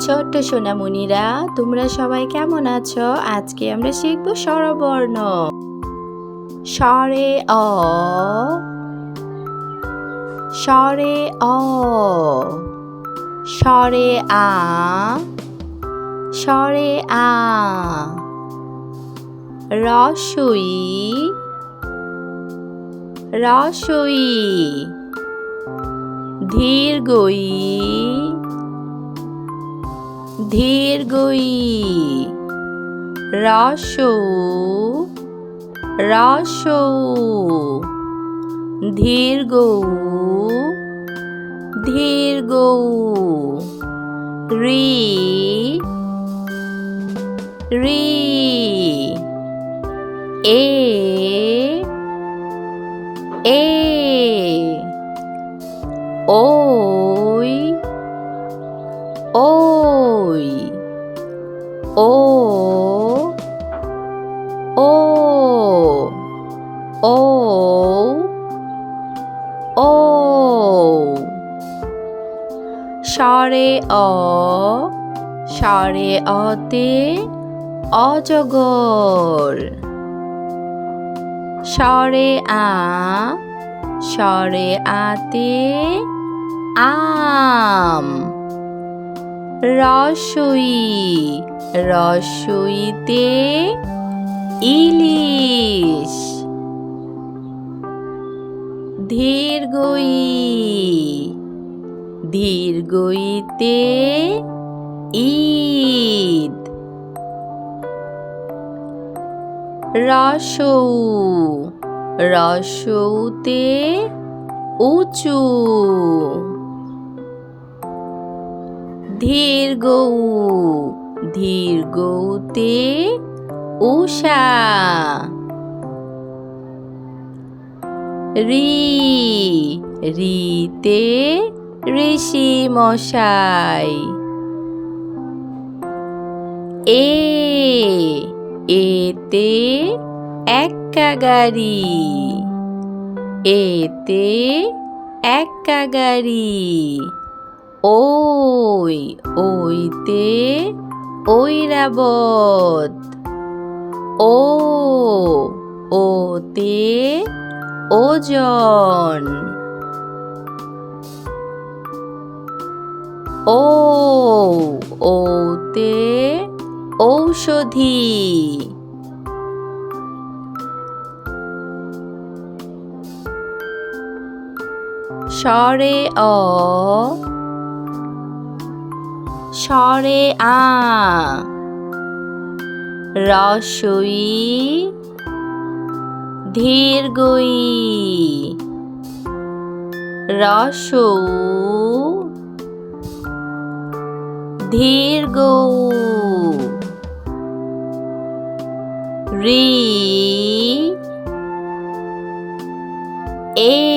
ছোট্ট সোনামণিরা, তোমরা সবাই কেমন আছো? আজকে আমরা শিখব স্বরবর্ণ। স্বরে অ, স্বরে অ, স্বরে আ, স্বরে আ, রস্বই, রস্বই, দীর্ঘই, দীর্ঘই, রস্বউ, রস্বউ, দীর্ঘউ, দীর্ঘউ, রি, রি, এ, এ, ওই, ওই, ও, ও, ও, ও, স্বরে অ, স্বরে অতে অজগর, স্বরে আ, স্বরে আতে আম, রস্বই, রস্বইতে ইলিশ, দীর্ঘই, দীর্ঘইতে ঈদ, রস্বউ, রস্বউতে উঁচু, দীর্ঘউ, দীর্ঘউতে উষা, রি, রিতে ঋষি মশাই, এ, এতে এক্কা গাড়ি, এতে এক্কা গাড়ি, ওই, ওইতে ঐরাবত, ও, ওতে ওজন, ও, ওতে ঔষধি, স্বরে অ, স্বরে আ, রস্বই, দীর্ঘই, রস্বউ, দীর্ঘউ, রি, এ,